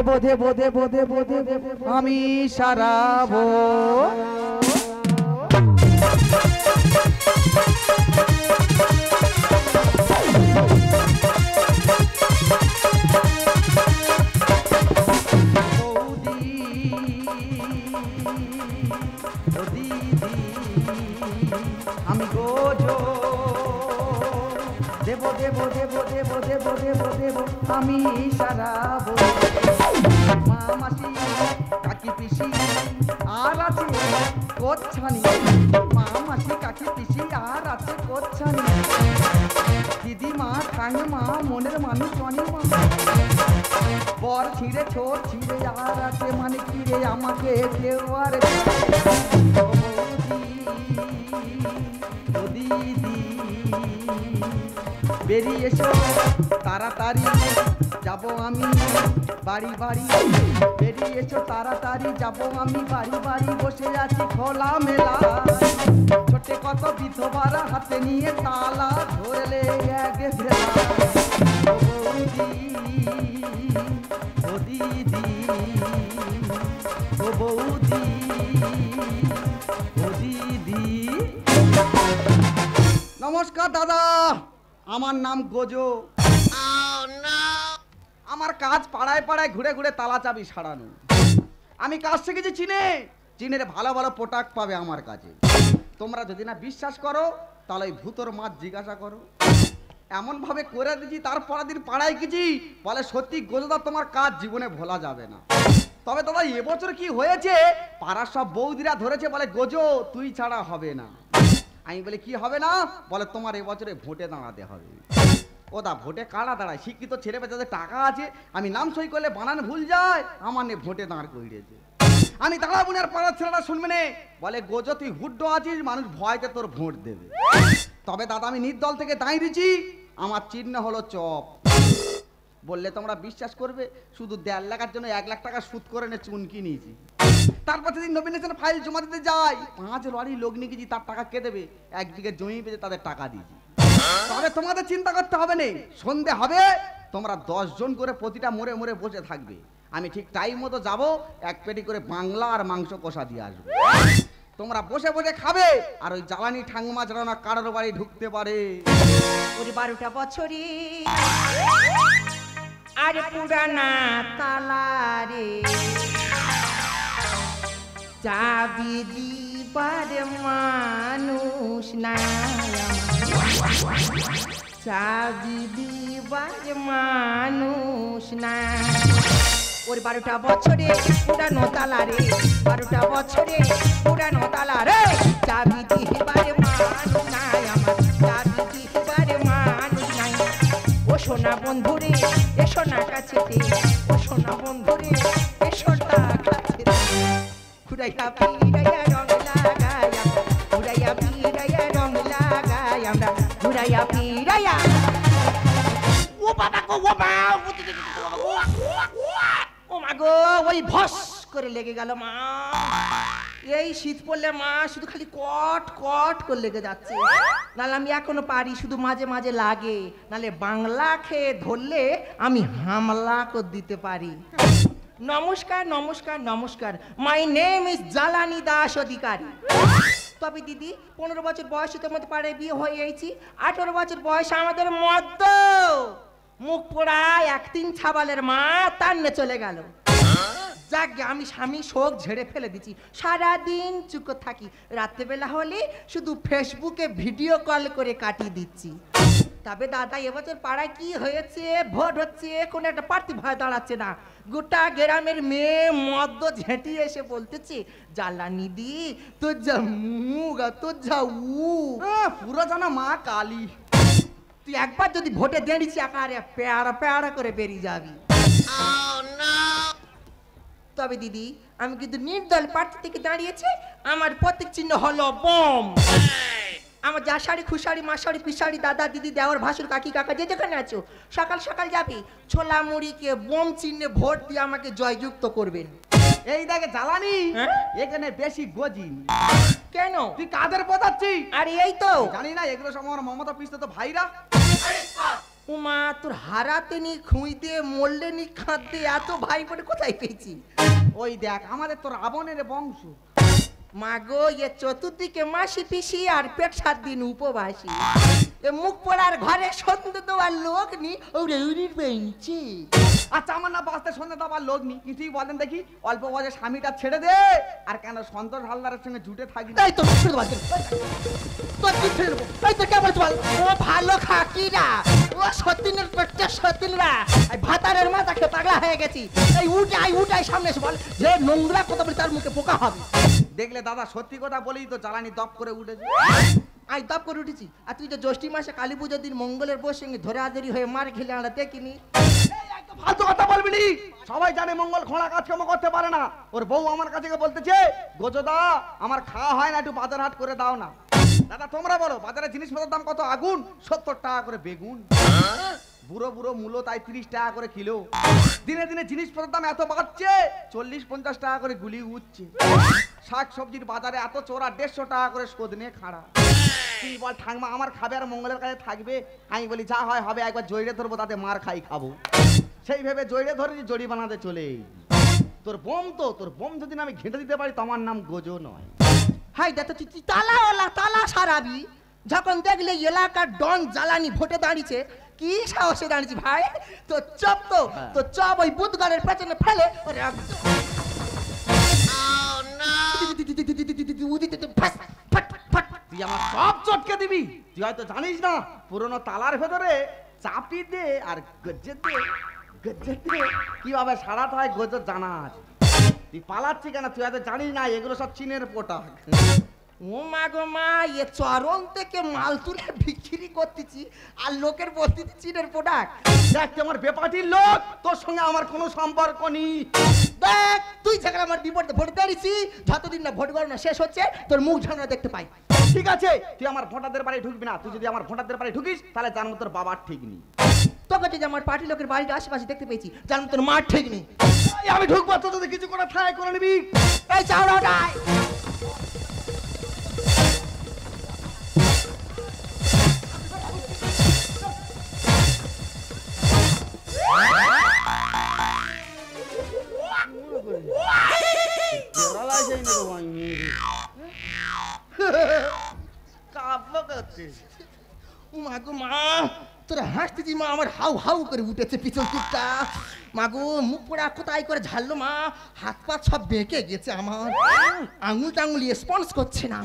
দেব দেব দেব দেব দেব আমি সারাবো। আমি গোজো দেব দেব দেব দেব দেব দেব দেব আমি সারাবো। মা মাসি কাকি পিসি আর আছে কোচ্ছানি, মা মাসি কাকি পিসি আর আছে কোচ্ছানি, দিদিমা ঠাকুমা মনের মানুষ অনিমা, বর ছিঁড়ে ছোট ছিঁড়ে আর আছে মানে কিরে আমাকে কেউ আর দিদি বেরিয়ে এসো তাড়াতাড়ি যাবো আমি বাড়ি বাড়ি, বেরিয়ে এসো তাড়াতাড়ি যাবো আমি বাড়ি বাড়ি, বসে আছি খোলা মেলা ছোটে কত বিধবার হাতে নিয়ে তালা ধরলে এক ভেলা। ও দিদি ও বৌদি ও দিদি। নমস্কার দাদা, আমার নাম গোজো। আমার কাজ পাড়ায় পাড়ায় ঘুরে ঘুরে তালা চাবি সারানো। আমি কাজ শিখেছি চীনে, চীনের ভালো ভালো প্রোডাক্ট পাবে আমার কাছে। তোমরা যদি না বিশ্বাস করো তাহলে ওই ভূতর মাছ জিজ্ঞাসা করো, এমন ভাবে করে দিচ্ছি তার পরের দিন পাড়ায় গেছি বলে সত্যি গোজোদা তোমার কাজ জীবনে ভোলা যাবে না। তবে দাদা এবছর কি হয়েছে, পাড়ার সব বৌদিরা ধরেছে বলে গোজো তুই ছাড়া হবে না। আমি বলি কি হবে না, বলে তোমার এবছরে ভোটে দাঁড়াতে হবে। ও দা ভোটে কারা দাঁড়ায়, শিক্ষিত ছেলে যাদের টাকা আছে, আমি নাম সই করলে বানান ভুল যায়, আমার নিয়ে ভোটে দাঁড় করিয়েছে। আমি দাঁড়াবো না, পাড়ার ছেলেটা শুনবে না, বলে গোজো তুই হুড্ডো আছিস, মানুষ ভয়তে তোর ভোট দেবে। তবে দাদা আমি নির্দল থেকে দাঁড়িয়ে দিচ্ছি, আমার চিহ্ন হলো চপ। বললে তোমরা বিশ্বাস করবে, শুধু 1.5 লাখের জন্য 1 লাখ টাকা সুদ করে নে চুনকি নিয়েছি। তারপর সেদিন নমিনেশন ফাইল জমা দিতে যাই, 5 লরি লোক নিয়ে গেছি, তার টাকা কে দেবে? 1 বিঘে জমি পেয়েছে তাদের টাকা দিয়েছি। তবে তোমাদের চিন্তা করতে হবে না, সন্ধে হবে তোমরা 10 জন করে প্রতিটা মোড়ে মোড়ে বসে থাকবে, আমি ঠিক টাইম মতো যাবো, 1 পেটি করে বাংলা আর মাংস কষা দিয়ে আসবো। তোমরা বসে বসে খাবে, আর ওই জ্বালানি ঠাঙ্গুমা ছাড়া না কারোর বাড়ি ঢুকতে পারে। ওরে 12টা বছরে আর পুরানা তালা রে, চাবি দিবার মানুষ নাই, চাবি দিবার মানুষ নাই। ওর 12টা বছরে পুরানো তালা রে, 12টা বছরে পুরানো তালা রে, চাবি দিবার মানুষ নাই আমার, চাবি দিবার মানুষ নাই। ও সোনা বন্ধুরে এসো না কাছেতে, ও সোনা বন্ধুরে এসো না কাছেতে, ঘুরাইয়া পিরাইয়া রং লাগাই, ঘুরাইয়া পিরাইয়া রং লাগাই আমরা, ঘুরাইয়া পিরাইয়া। ও বাবা গো, ও মা, ও মা গো, ওই ভস করে লেগে গেল মা। এই শীত পড়লে মা শুধু খালি কট কট করে লেগে যাচ্ছে, নাহলে আমি এখনো পারি, শুধু মাঝে মাঝে লাগে, নাহলে বাংলা খেয়ে ধরলে আমি হামলা করে দিতে পারি। নমস্কার নমস্কার নমস্কার, মাই নেম ইজ জ্বালানি দাস অধিকারী। তবে দিদি 15 বছর বয়সে তোমাদের পাড়ায় বিয়ে হয়ে গেছি, 18 বছর বয়সে আমাদের মদ্য মুখ পোড়া 1-3 ছাবালের মা তান্নে চলে গেল। যাক আমি স্বামী শোক ঝেড়ে ফেলে দিচ্ছি, সারাদিন চুপ থাকি, রাত্রেবেলা হলে শুধু ফেসবুকে ভিডিও কল করে কাটিয়ে দিচ্ছি। তবে দাদা এবছর পাড়ায় কি হয়েছে, ভোট হচ্ছে, কোনো একটা প্রার্থী ভয় দাঁড়াচ্ছে না, গোটা গ্রামের মেয়ে মদ্য ঝেঁটিয়ে এসে বলতেছে জ্বালানি দি তোর যা মুগা তোর যা পুরো জানা মা কালী। তুই একবার যদি ভোটে দাঁড়িয়েছি আকারে পেয়ারা পেয়ারা করে বেরিয়ে যাবি। তবে দিদি আমি কিন্তু নির্দল প্রার্থী থেকে দাঁড়িয়েছি, আমার প্রতীক চিহ্ন হলো বম। আমার যা শাড়ি খুশাড়ি মাশাড়ি পিসাড়ি দাদা দিদি দেওয়ার ভাসুর কাকি কাকা যে যেখানে আছো সকাল সকাল যাবি, ছোলা মুড়িকে বোম চিহ্নে ভোট দিয়ে আমাকে জয়যুক্ত করবেন। এই দেখে জ্বালানি এখানে বেশি গজিন কেন, তুই কাদের বোঝাচ্ছি? আরে এই তো জানি না, এগুলো সব আমার মমতা পিস্তা তো ভাইরা। উমা তোর হারাতে নি খুঁইতে মরলে নি খাঁদতে এত ভাই বোনে কোথায় পেয়েছি? ওই দেখ আমাদের তো রাবণের বংশ। মা গো এ চতুর্দিকে মাসি পিসি আর পেট 7 দিন উপবাসী। এ মুখ পড়ার ঘরে সন্ধ্যে দেওয়ার লোক নি ওরে উড়ির বেঞ্চি। আচ্ছা আমার না বাঁচতে সন্ধ্যে দেওয়ার লোক নি, কিছুই বলেন দেখি। অল্প বয়সে স্বামীটা ছেড়ে দে আর কেন সন্তোষ হালদারের সঙ্গে জুটে থাকি? তাই তো ছেড়ে দেবো তোর কি ছেড়ে দেবো? তাই তো কেমন বল ও ভালো খাকিরা ও সতীনের পেটটা সতীনরা এই ভাতারের মাথা খেয়ে পাগলা হয়ে গেছি। এই উঠাই সামনে এসে বল যে নোংরা কথা বলি তার মুখে পোকা হবে। দেখলে দাদা সত্যি কথা বলেই তো জ্বালানি দপ করে উঠেছে। আই দপ করে উঠেছি আর তুই যে জ্যৈষ্ঠী মাসে কালী পুজোর দিন মঙ্গলের বউর সঙ্গে ধরাধরি হয়ে মার খেলে আমরা দেখিনি। ফালতু কথা বলবি নি। সবাই জানে মঙ্গল খোঁড়া কাজকর্ম করতে পারে না। ওর বউ আমার কাছে বলতেছে গোজদা আমার খাওয়া হয় না, একটু বাজার হাট করে দাও না। দাদা তোমরা বলো বাজারে জিনিসপত্রের দাম কত? আগুন 70 টাকা করে বেগুন, বুড়ো বুড়ো মূলো তাই 30 টাকা করে কিলো। দিনে দিনে জিনিসপত্রের দাম এত বাড়ছে 40-50 টাকা করে গুলি উঠছে। শাক সবজির বাজারে এত চোরা 150 টাকা করে শোধ নিয়ে খাড়া। তুই বল ঠাংমা আমার খাবে আর মঙ্গলের কাছে থাকবে? আমি বলি যা হয় হবে, একবার জড়িয়ে ধরবো তাতে মার খাই খাবো। সেই ভেবে জড়িয়ে ধরেছি, জড়ি বানাতে চলে। তোর বোম যদি আমি ঘেঁটে দিতে পারি তোমার নাম গোজো নয়। হাই দেখো তুই তালা সারাবি যখন দেখলে এলাকার ডন জ্বালানি ভোটে দাঁড়িয়েছে কি সাহসে দাঁড়িয়েছি ভাই? তো চপ তো চপ ওই বুধগারের পেছনে ফেলে তুই আমার সব চটকে দিবি। তুই হয়তো জানিস না পুরনো তালার ভেতরে চাপি দে আর গজ্জেতে কিভাবে সারাতে হয় গোজো জানা আছে। তুই পালাচ্ছি কেন? তুই হয়তো জানিস না এগুলো সব চীনের পোটাক। ও মা গো মা এ চরণ থেকে মাল তুলে বিক্রি করতেছি আর লোকের বলতে চীনের প্রোডাক্ট। দেখ আমার বেপাটির লোক, তোর সঙ্গে আমার কোনো সম্পর্ক নেই। দেখ তুই যেখানে আমার বিপদে ভোট দাঁড়িয়েছি যতদিন না ভোট গণনা শেষ হচ্ছে তোর মুখ ঝামনা দেখতে পাই। ঠিক আছে তুই আমার ভোটারদের বাড়ি ঢুকবি না। তুই যদি আমার ভোটারদের বাড়ি ঢুকিস তাহলে জানবো তোর বাবার ঠিক নেই। তোকে যদি আমার পার্টি লোকের বাড়ির আশেপাশে দেখতে পেয়েছি জানবো তোর মার ঠিক নেই। আমি ঢুকবো, তো যদি কিছু করে ট্রাই করে নিবি। এই চাওড়াটাই তোরা হাসতেছি মা আমার হাউ হাউ করে উঠেছে পিছন দিকটা। মাগো মুখ পোড়া কোথায় করে ঝাড়লো মা, হাত পা সব বেঁকে গেছে আমার, আঙুল টাঙুল স্পন্স করছে না।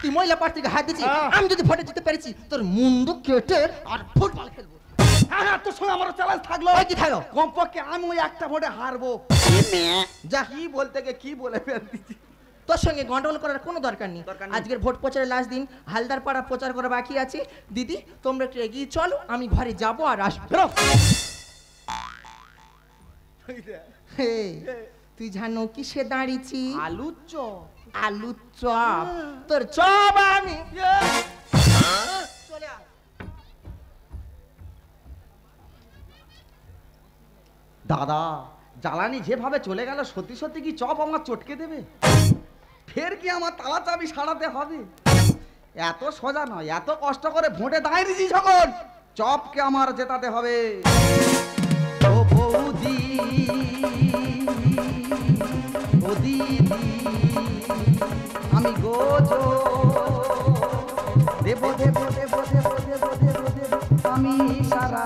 তুই মহিলা পার্টি থেকে হাত দিচ্ছি, আমি যদি ভোটে যেতে পেরেছি তোর মুন্ডু কেটে আর ফুটবল খেলবো। হ্যাঁ তোর সঙ্গে আমার চ্যালেঞ্জ থাকলো। কি থাকলো? কমপক্ষে আমি ওই একটা ভোটে হারবো। যা কি বলতে গিয়ে কি বলে ফেলতেছি। তোর সঙ্গে গন্ডগোল করার কোনো দরকার নেই। আজকের ভোট প্রচারের লাস্ট দিন, হালদার পাড়া প্রচার করা বাকি আছে। দিদি তোমরা একটু এগিয়ে চলো, আমি ঘরে যাবো আর আসবো। তুই জানো কিসে দাঁড়িয়েছি? আলুর চপ। আলুর চপ? তোর চপ আমি চলে আয়। দাদা জ্বালানি যেভাবে চলে গেল সত্যি সত্যি কি চপ আমার চটকে দেবে? ফের কি আমার তালা চাবি সারাতে হবে? এত সোজা নয়, এত কষ্ট করে ভোটে দাঁড়িয়েছি যখন চপকে আমার জেতাতে হবে। ও বৌদি ও দিদি আমি গোজো দেব দেব দেব দেব দেব দেব দেব আমি সারা।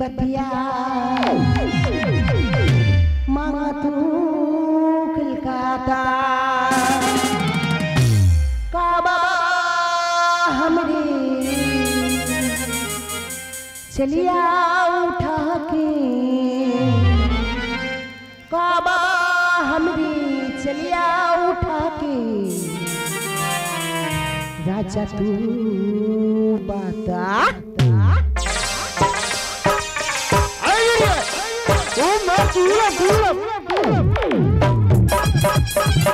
बतिया मामा तू कलकाता काबा हमरे चलिया उठा के काबा हमरे चलिया उठा के राजा तू बता Oh, my God.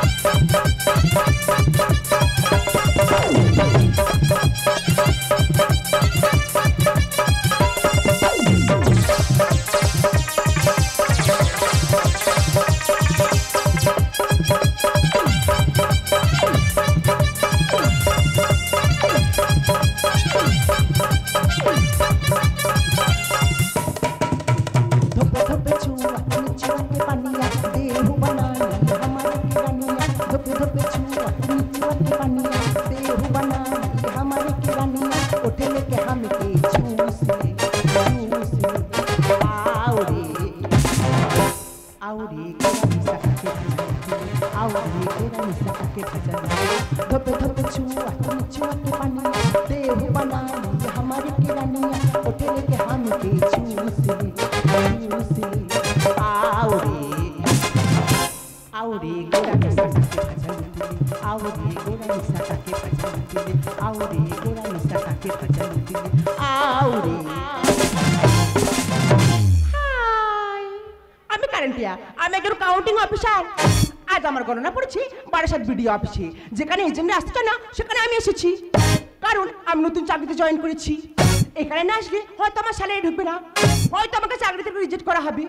আমি একজন কাউন্টিং অফিসার। আজ আমার গণনা পড়েছি বারাসাত বিডিও অফিসে, যেখানে এজেন্টরা আসছে না সেখানে আমি এসেছি, কারণ আমি নতুন চাকরিতে জয়েন করেছি। এখানে না আসলে হয়তো আমার স্যালারি ঢুকবে না, হয়তো আমাকে চাকরি থেকে রিজেক্ট করা হবে।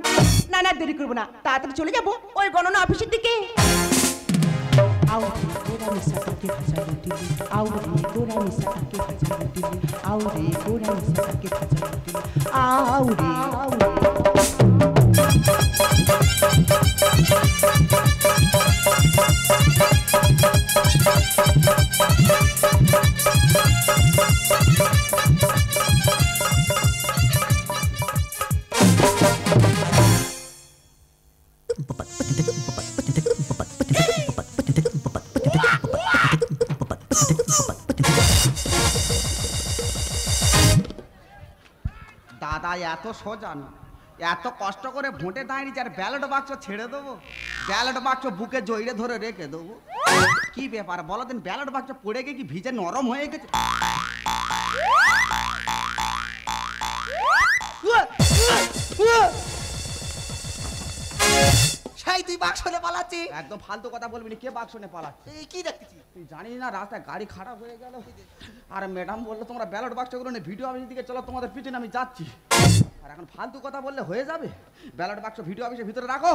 না না, দেরি করবো না, তাড়াতাড়ি চলে যাবো ওই গণনা অফিসের দিকে। দাদা এত সোজা না, এত কষ্ট করে ভোটে দাঁড়িয়েছি আর ব্যালট বাক্স ছেড়ে দেবো? ব্যালট বাক্স বুকে জড়িয়ে ধরে রেখে দেবো? কি ব্যাপার বলো দিন, ব্যালট বাক্স পড়ে গিয়ে কি ভিজে নরম হয়ে গেছে? সেই তুই বাক্স নিয়ে পালাচ্ছি? একদম ফালতু কথা বলবি না, কে বাক্স নিয়ে পালাচ্ছে? এই কি দেখতেছি? তুই জানিস না রাস্তায় গাড়ি খারাপ হয়ে গেল, আর ম্যাডাম বললো তোমরা ব্যালট বাক্সগুলো নিয়ে ভিডিও অফিসের দিকে চলো, তোমাদের পিছনে আমি যাচ্ছি। আর এখন ফালতু কথা বললে হয়ে যাবে? ব্যালট বাক্স ভিডিও অফিসের ভিতরে রাখো।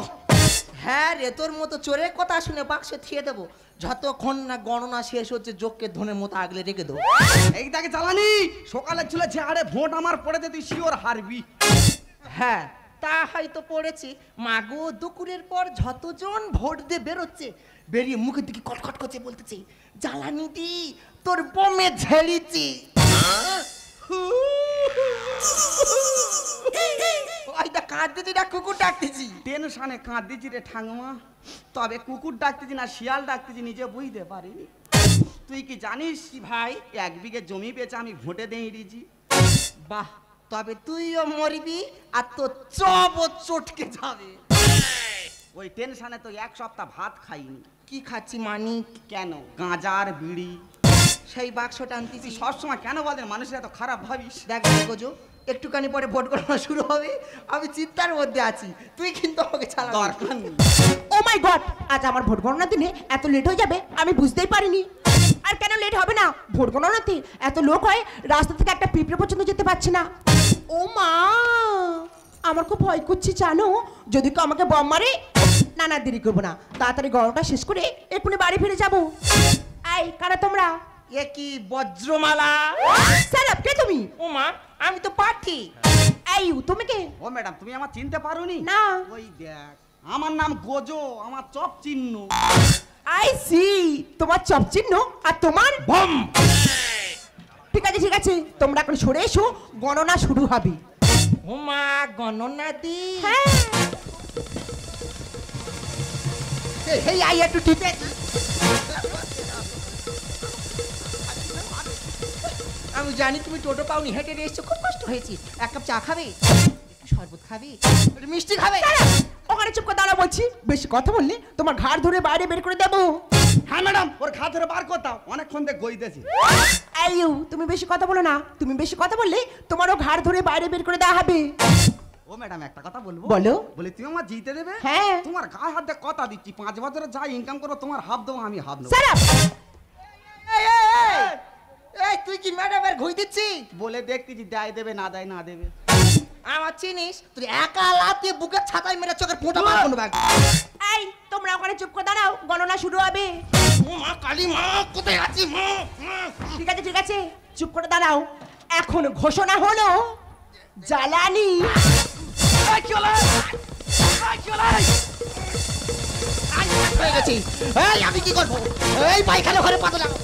হ্যাঁ রে, তোর মতো চোরের কথা শুনে বাক্সে থিয়ে দেবো, যতক্ষণ না গণনা শেষ হচ্ছে যোগকে ধনের মতো আগলে রেখে দেবো। এইটাকে চালানি সকালে ছিল যে আরে ভোট আমার পড়েছে, তুই শিওর হারবি। হ্যাঁ তা হয়তো পড়েছি। মাগো, দুপুরের পর যতজন ভোট দিয়ে বেরোচ্ছে, বেরিয়ে মুখের দিকে কটকট করছে, বলতেছে জ্বালানি দি তোর বোমে ঝেড়েছি। ওইটা কাঁদতেছি না কুকুর ডাকতেছি? টেনশনে কাঁদতেছি রে ঠাকুমা, তবে কুকুর ডাকতেছি না শিয়াল ডাকতেছি নিজে বুঝতে পারিনি। তুই কি জানিস ভাই, 1 বিঘে জমি বেচে আমি ভোটে দিয়ে দিয়েছি। বাহ, তবে তুইও মরবি আর তোর চবও চটকে যাবে। ওই টেনশনে তো 1 সপ্তাহ ভাত খাইনি। কি খাচ্ছি মানিক? কেন? গাঁজার বিড়ি। সেই বাক্সটা আনতেছি। তুই সবসময় কেন বলেন মানুষের এত খারাপ ভাবিস? দেখ গোজো, একটুখানি পরে ভোট গণনা শুরু হবে, আমি চিন্তার মধ্যে আছি, তুই কিন্তু আমাকে ছাড়া দরকার নেই। ও মাই গড, আজ আমার ভোট গণনা দিনে এত লেট হয়ে যাবে আমি বুঝতেই পারিনি। আর কেন লেট হবে না? ভোট গণনাতে এত লোক হয়, রাস্তা থেকে একটা পিঁপড়ে পর্যন্ত যেতে পারছি না। ও মা, আমার খুব ভয় করছে জানো, যদি কেউ আমাকে বম মারে। না না, দেরি করবো না, তাড়াতাড়ি গণনাটা শেষ করে এক্ষুনি বাড়ি ফিরে যাবো। এই কারা তোমরা? এ কি বজ্রমালা? স্যার কে তুমি? ও মা, আমি তো পাঠি। এই তুমি কে? ও ম্যাডাম, তুমি আমার চিনতে পারোনি? না। ওই দেখ, আমার নাম গোজো, আমার চপ চিহ্ন। আই সি, তোমার চপ চিহ্ন আর তোমার বম। ঠিক আছে ঠিক আছে, তোমরা এখন সরে এসো, গণনা শুরু হবে। ও মা, গণনা দি। হ্যাঁ, এই আই একটু টিপে। আমি জানি তুমি টোটো পাওনি, হেঁটে এসছো, খুব কষ্ট হয়েছে। 1 কাপ চা খাবে? একটু শরবত খাবে? একটু মিষ্টি খাবে? ওখানে চুপ করে দাঁড়া বলছি, বেশি কথা বললে তোমার ঘাড় ধরে বাইরে বের করে দেবো। হ্যাঁ ম্যাডাম, ওর ঘা ধরে বার করতাম, অনেকক্ষণ থেকে গইতেছি। আইউ, তুমি বেশি কথা বলো না, তুমি বেশি কথা বললে তোমারও ঘাড় ধরে বাইরে বের করে দেওয়া হবে। ও ও ম্যাডাম একটা কথা বলবো? বলো। বলে তুমি আমার জিতে দেবে? হ্যাঁ। তোমার গায়ে হাত দিয়ে কথা দিচ্ছি 5 বছরে যা ইনকাম করো তোমার হাফ দেবো, আমি হাফ নেবো। সারা এই তুই কি ম্যাডামের ঘুষ দিচ্ছি? বলে দেখতেছি দেয় দেবে না দেয় না দেবে। আমার চিনিস তুই একা লাতিয়ে বুকের ছাতায় মেরে চোখের ফোঁটা মার কোনো ব্যাগ। এই তোমরা ওখানে চুপ করে দাঁড়াও, গণনা শুরু হবে। ও মা কালী মা, কোথায় আছিস মা? ঠিক আছে ঠিক আছে, চুপ করে দাঁড়াও। এখন ঘোষণা হলো জ্বালানি। হয়ে গেছি। এই আমি কি করবো? এই পায়খানা ঘরে পাতা লাগাবো।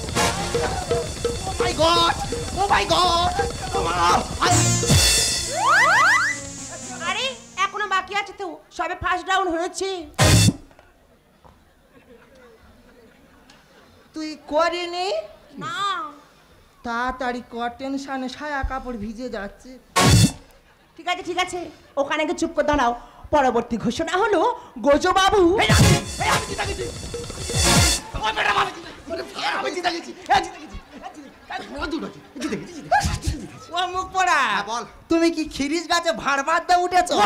ও মাই গড, ও মাই গড, ও মা। আরে এখনো বাকি আছে তো, সবে ফার্স্ট রাউন্ড হয়েছে। তুই করিনি? না তাড়াতাড়ি কর, টেনশনে সায়া কাপড় ভিজে যাচ্ছে। ঠিক আছে, ওখানে গিয়ে চুপ করে দাঁড়াও। পরবর্তী ঘোষণা হলো গোজো বাবু। ও মুখ পড়া, বল। তুমি কি খিরিস গাছে ভাড় বাদ দিয়ে উঠেছো?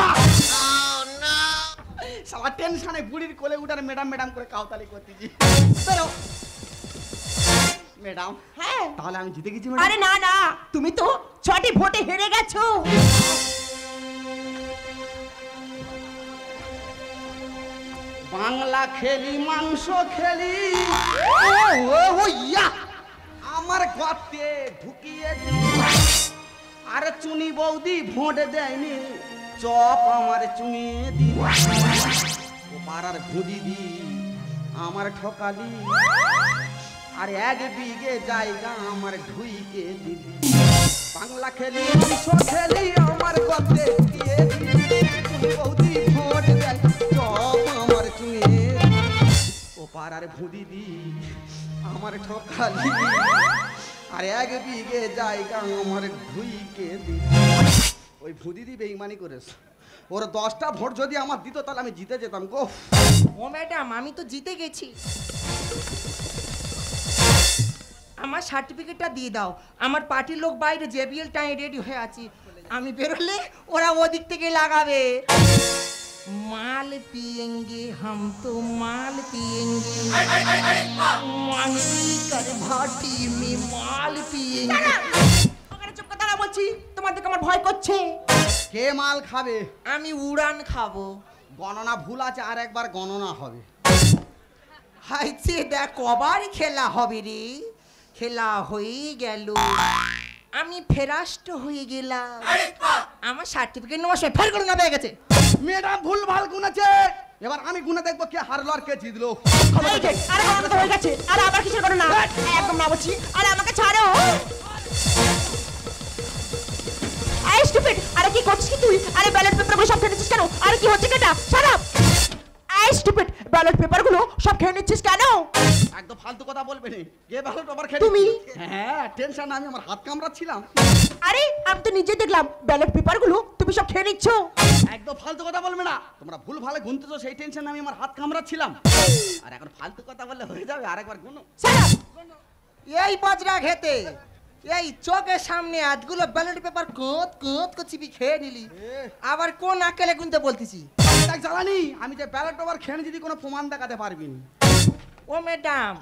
শালা টেনশনে বুড়ির কোলে উঠার ম্যাডাম ম্যাডাম করে কাউতালি করতেছি। ম্যাডাম হ্যাঁ তাহলে আমি জিতে গেছি আরে ম্যাডাম? না, তুমি তো 6টি ভোটে হেরে গেছো। বাংলা খেলি মাংস খেলি ও ইয়া, আমার গর্তে ঢুকিয়ে দি। আরে চুনি বৌদি ভোট দেয়নি, চপ আমার চুনিয়ে দি। ও পাড়ার ভুদি দি আমার ঠকালি, আর 1 বিঘে জায়গা আমার ঢুইকে দিলি। বাংলা খেলি মাংস খেলি আমার গর্তে ঢুকিয়ে দি। চুনি বৌদি ভোট দেয়, চপ আমার চুনিয়ে দি। ও পাড়ার ভুদি দি আমার ঠকালি, আর 1 বিঘে জায়গা আমার ঢুইকে দি। ওই ভুদিদি বেইমানি করেছে। ওর 10টা ভোট যদি আমার দিত তাহলে আমি জিতে যেতাম গো। ও ম্যাডাম আমি তো জিতে গেছি। আমার সার্টিফিকেটটা দিয়ে দাও। আমার পার্টির লোক বাইরে জেবিএল টাইম রেডি হয়ে আছি, আমি বেরোলে ওরা ওদিক থেকে লাগাবে। মাল পিয়েঙ্গে হাম তো মাল পিয়েঙ্গে, মাংসি কর ভাটি মে মাল পিয়েঙ্গে। ওখানে চুপ করে দাঁড়াও বলছি, তোমার দিকে আমার ভয় করছে। কে মাল খাবে? আমি উড়ান খাবো। গণনা ভুল আছে, আর একবার গণনা হবে। হাইছে দেখ কবার খেলা হবে রে। খেলা হয়ে গেল, আমি ফেরাস্ট হয়ে গেলাম। আমার সার্টিফিকেট নেওয়ার সময় ফের করে না পেয়ে গেছে। ম্যাডাম ভুল ভাল গুনেছে, এবার আমি গুনে দেখবো কে হারলো আর কে জিতলো। এই যে, আরে গণনা তো হয়ে গেছে, আরে আবার কিসের গণনা? একদম না বলছি, আরে আমাকে ছাড়ো। এই স্টুপিড, আরে কি করছিস তুই? আরে ব্যালট পেপারগুলো সব খেয়ে নিচ্ছিস কেন? আরে কি হচ্ছে কেটা? Shut up. এই স্টুপিড, ব্যালট পেপারগুলো সব খেয়ে নিচ্ছিস কেন? একদম ফালতু কথা বলবে না। কে ভালো তোমার খেয়ে তুমি? হ্যাঁ টেনশন, আমি আমার হাত কামড়াচ্ছিলাম। আরে আমি তো নিজে দেখলাম ব্যালট পেপারগুলো তুমি সব খেয়ে নিচ্ছ। একদম ফালতু কথা বলবে না। তোমরা ভুল ভালো গুনতেছো, সেই টেনশন আমি আমার হাত কামড়াচ্ছিলাম। আর এখন ফালতু কথা বললে হয়ে যাবে, আরেকবার গুনো। Shut up. এই বজরা খেতে, এই চোখের সামনে আজগুলো ব্যালট পেপার কোত কোত করে চিপি খেয়ে নিলি, আবার কোন আকেলে গুনতে বলতেছি? দেখ জ্বালানি, আমি যে ব্যালট পেপার খেয়ে যদি কোনো প্রমাণ দেখাতে পারবি না। ও ম্যাডাম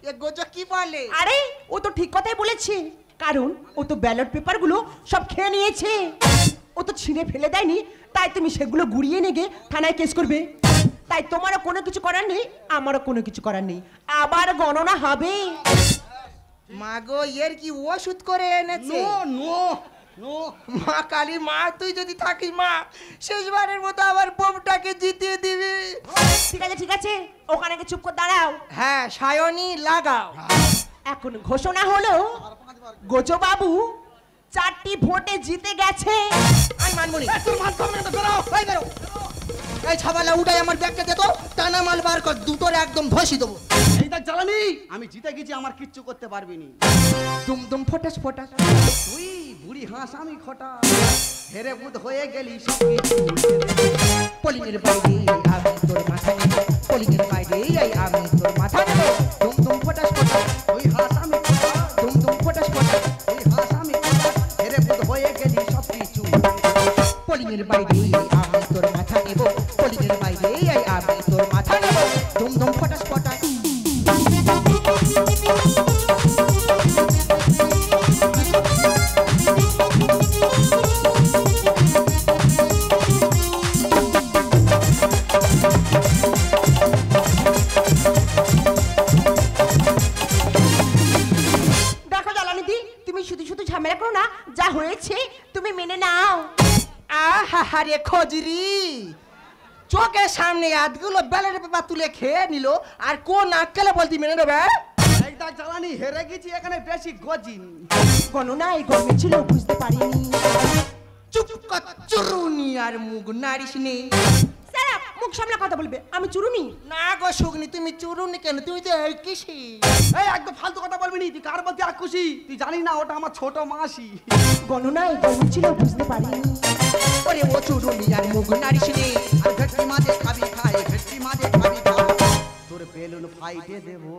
এ গোজো কি বলে? আরে ও তো ঠিক কথাই বলেছে, কারণ ও তো ব্যালট পেপারগুলো সব খেয়ে নিয়েছে। ও তো ছিঁড়ে ফেলে দেয়নি, তাই তুমি সেগুলো গুড়িয়ে নিয়ে থানায় কেস করবে। তাই তোমারও কোনো কিছু করার নেই, আমারও কোনো কিছু করার নেই। আবার গণনা হবে। মাগো এর কি ওষুধ করে এনেছে? No no no. মা কালী মা, তুই যদি থাকিস মা, শেষবারের মতো আমার বোমটাকে জিতিয়ে দিবি। ঠিক আছে, ওখানে গিয়ে চুপ করে দাঁড়াও। হ্যাঁ সায়নী লাগাও। এখন ঘোষণা হলো গোজো বাবু 4টি ভোটে জিতে গেছে। আমি মানবো নি। তোর মাথা মেরে তো বেরো। এই বেরো। এই ছাবালা উঠাই আমার ব্যাগটা দে তো, টানা মাল বার কর, দুটোর একদম ধসি দেবো। এই দেখ জ্বালানি, আমি জিতে গেছি, আমার কিচ্ছু করতে পারবি নি। দুম দুম ফটাস ফটাস। তুই বুড়ি হাঁস আমি খটা, হেরে বুধ হয়ে গেলি সব কিছু উল্টে দে। পলিনের বাইরে আমি তোর মাথা নেব, পলিনের বাইরে আমি তোর মাথা নেব। দুম দুম ফটাস ফটাস, ওই হাঁস আমি খটা, দুম দুম ফটাস ফটাস। ওই হাঁস আমি খটা, হেরে বুধ হয়ে গেলি সব কিছু উল্টে দে। পলিনের বাইরে ঝামেলা করো না, যা হয়েছে তুমি মেনে নাও। আহা রে খজরি, চোখের সামনে এতগুলো ব্যালের পেপার তুলে খেয়ে নিল, আর কোন আক্কেলে বলতি মেনে নেবে? এইটা জ্বালানি হেরে গেছি, এখানে বেশি গজিনি। গণনায় গরমে ছিল বুঝতে পারিনি। চুপ কর চুরুনি, আর মুখ নারিস নেই। স্যার মুখ সামনে কথা বলবে, আমি চুরুনি না গো শুকনি, তুমি চুরুনি কেন? তুমি তো কিসি। এই একদম ফালতু কথা বলবি নি, তুই কার বলতে আকুশি? তুই জানি না ওটা আমার ছোট মাসি। গণনায় গরমে ছিল বুঝতে পারিনি। ওরে ও চুরুনি, আর মুখ নারিস নেই। আর ভেটকি মাঝে খাবি খাই, ভেটকি মাঝে খাবি খাই, তোর বেলুন ফাইটে দেবো।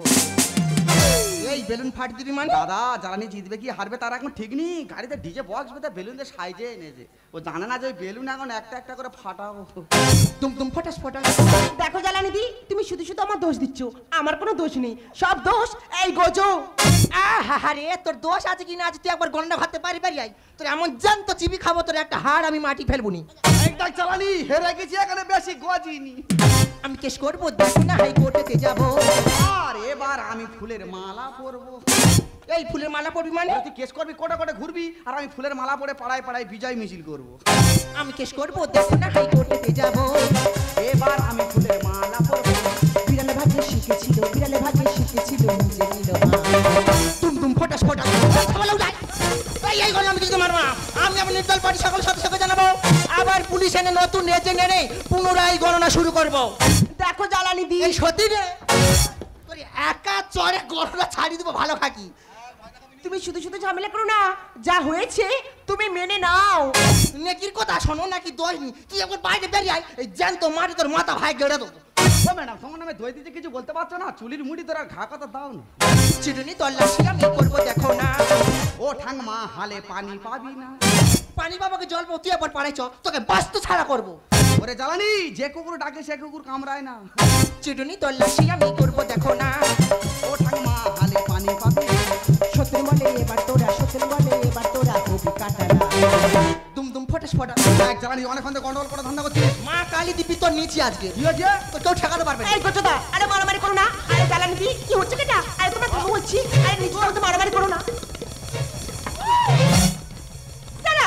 এই বেলুন ফাট দিবি মানে? দাদা জ্বালানি জিতবে কি হারবে তার এখন ঠিক নেই। গাড়িতে ডিজে বক্স বেঁধে বেলুন দিয়ে সাইজে এনেছে, ও জানে না যে ওই বেলুন এখন একটা একটা করে ফাটাবো। তুম ফটাস ফটাস। দেখো জ্বালানি দি, তুমি শুধু শুধু আমার দোষ দিচ্ছ। আমার কোনো দোষ নেই, সব দোষ এই গোজো। আহা রে, তোর দোষ আছে কি না আছে তুই একবার গন্ডা ভাবতে পারি আই। তোর এমন জানতো চিবি খাবো, তোর একটা হাড় আমি মাটি ফেলবুনি। এইটা জ্বালানি হেরে গেছি, এখানে বেশি গজিনি। আমি কেস করবো, দেখো না হাইকোর্টেতে যাবো। আর এবার আমি ফুলের মালা পরবো। এই ফুলের মালা পরবি মানে? তুই কেস করবি, কোটে কোটে ঘুরবি, আর আমি ফুলের মালা পরে পাড়ায় পাড়ায় বিজয় মিছিল করবো। আমি কেস করবো, দেখো না হাইকোর্টেতে যাবো। এবার আমি ফুলের মালা পরবো। বিড়ালে ভাজে শিখেছিল, বিড়ালে ভাজে শিখেছিল, নিজে নিল মা। তুম ফটাস ফটাস। এই গল্প আমি কিছু মারবো না। আমি আমার নির্দল পার্টি সকল সদস্যকে জানাবো, আবার পুলিশ এনে নতুন এজেন্ট এনে পুনরায় গণনা শুরু করবো। দেখো জ্বালানি দি, এই সত্যি রে, তোর একা চড়ে গণনা ছাড়িয়ে দেবো ভালো থাকি। তুমি শুধু শুধু ঝামেলা করো না, যা হয়েছে তুমি মেনে নাও। নেকির কথা শোনো নাকি দোষ নি, তুই একবার বাইরে বেরিয়ে আয়, এই জ্যান্ত মারি তোর মাথা ভাই গেড়ে দেবো। ও ম্যাডাম, তোমার নামে দই দিতে কিছু বলতে পারছো না? চুলির মুড়ি তোরা ঘা কথা দাও না। চিরুনি তল্লাশি আমি করবো, দেখো না। ও ঠাংমা, হালে পানি পাবি না। পানি বাবাকে জল তুই একবার পাড়াইছ, তোকে বাস্তু ছাড়া করবো। ওরে জ্বালানি, যে কুকুর ডাকে সে কুকুর কামড়ায় না। চিরুনি তল্লাশি আমি করবো, দেখো না। ও ঠাংমা, হালে পানি পাবি না। সত্যের বলে এবার তোরা, সত্যের বলে এবার তোরা কবি কাটারা। দুম ফটাস ফটা। এক জ্বালানি অনেকক্ষণ থেকে গন্ডগোল করে ধান্দা করছিস। মা কালী দিবি তোর নিচে আজকে। কি হয়েছে? তো কেউ ঠেকাতে পারবে না। এই গোজোদা, আরে মারামারি করো না। আরে জ্বালানি দি, কি হচ্ছে কেটা? আরে তোমরা থামো বলছি। আরে নিজে তো মারামারি করো না। দাঁড়া,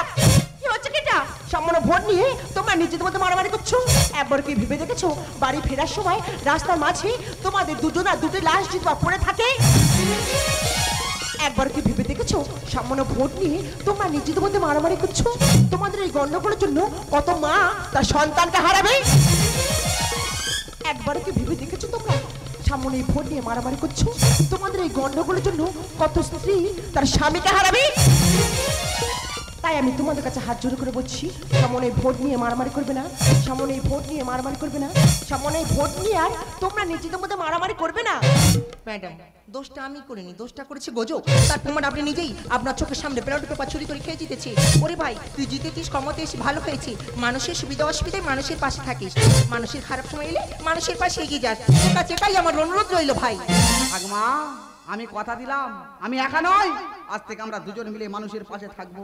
কি হচ্ছে কেটা? সামান্য ভোট নিয়ে তোমরা নিজেদের মধ্যে মারামারি করছো। একবার কি ভেবে দেখেছো বাড়ি ফেরার সময় রাস্তার মাঝে তোমাদের দুজনা দুটো লাশ যদি পড়ে থাকে? একবার কি ভেবে দেখেছো সামান্য ভোট নিয়ে তোমরা নিজেদের মধ্যে মারামারি করছো? তোমাদের এই গন্ডগোলের জন্য কত মা তার সন্তানকে হারাবে? একবার কি ভেবে দেখেছো তোমরা সামনে এই ভোট নিয়ে মারামারি করছো? তোমাদের এই গন্ডগোলের জন্য কত স্ত্রী তার স্বামীকে হারাবে? তাই আমি তোমাদের কাছে হাত জোড় করে বলছি, সামনে এই ভোট নিয়ে মারামারি করবে না, সামনে এই ভোট নিয়ে মারামারি করবে না, সামনে এই ভোট নিয়ে আর তোমরা নিজেদের মধ্যে মারামারি করবে না। ম্যাডাম, দোষটা আমি করিনি, দোষটা করেছে গোজো। তার প্রমাণ আপনি নিজেই আপনার চোখের সামনে ব্যালট পেপার চুরি করে খেয়ে জিতেছি। ওরে ভাই, তুই জিতেছিস, ক্ষমতা এসে ভালো হয়েছি। মানুষের সুবিধা অসুবিধায় মানুষের পাশে থাকিস, মানুষের খারাপ সময় এলে মানুষের পাশে এগিয়ে যাস। তোর কাছে এটাই আমার অনুরোধ রইল ভাই। ঠাকমা, আমি কথা দিলাম, আমি একা নই, আজ থেকে আমরা দুজন মিলে মানুষের পাশে থাকবো,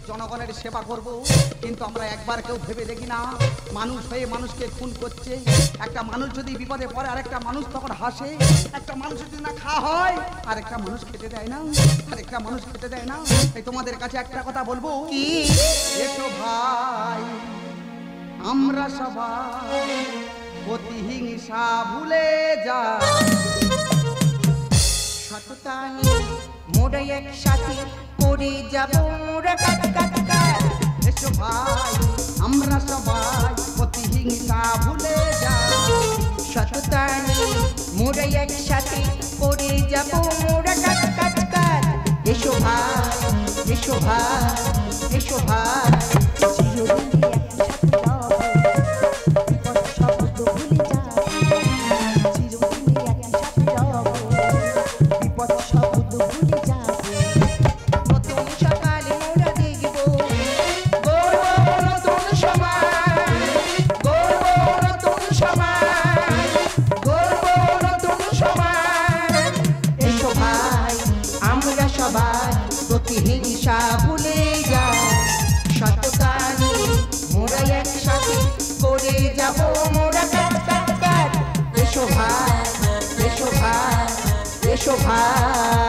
জনগণের সেবা করব। কিন্তু আমরা একবার কেউ ভেবে দেখি না, মানুষ হয়ে মানুষকে খুন করছে। একটা মানুষ যদি বিপদে পড়ে আরেকটা মানুষ তখন হাসে। একটা মানুষ যদি না খাওয়া হয় আরেকটা মানুষ খেতে দেয় না, আরেকটা মানুষ খেতে দেয় না। এই তোমাদের কাছে একটা কথা বলবো, কি? এসো ভাই, আমরা সবাই প্রতিহিংসা ভুলে যাই। সততা মোরা একসাথে করে যাব মোরা কাট কাট কাট। এসো ভাই, আমরা সবাই প্রতিহিংসা ভুলে যাই। সততা মোরা একসাথে করে যাব মোরা কাট কাট কাট। এসো ভাই, এসো ভাই, এসো ভাই। চিরদিন একসাথে রব, বিপদ শব্দ ভুলে যাব। চিরদিন একসাথে রব, বিপদ শব্দ ভুলে যাব। নতুন সকালে মোরা দেখব গর্ব, নতুন সমাজ গর্ব, নতুন সমাজ গর্ব, নতুন সমাজ। এসো ভাই, আমরা সবাই প্রতিহিংসা ভুলে যাই। সততা মোরা একসাথে করে যাব মোরা কাট কাট কাট। এসো ভাই, এসো ভাই, এসো ভাই।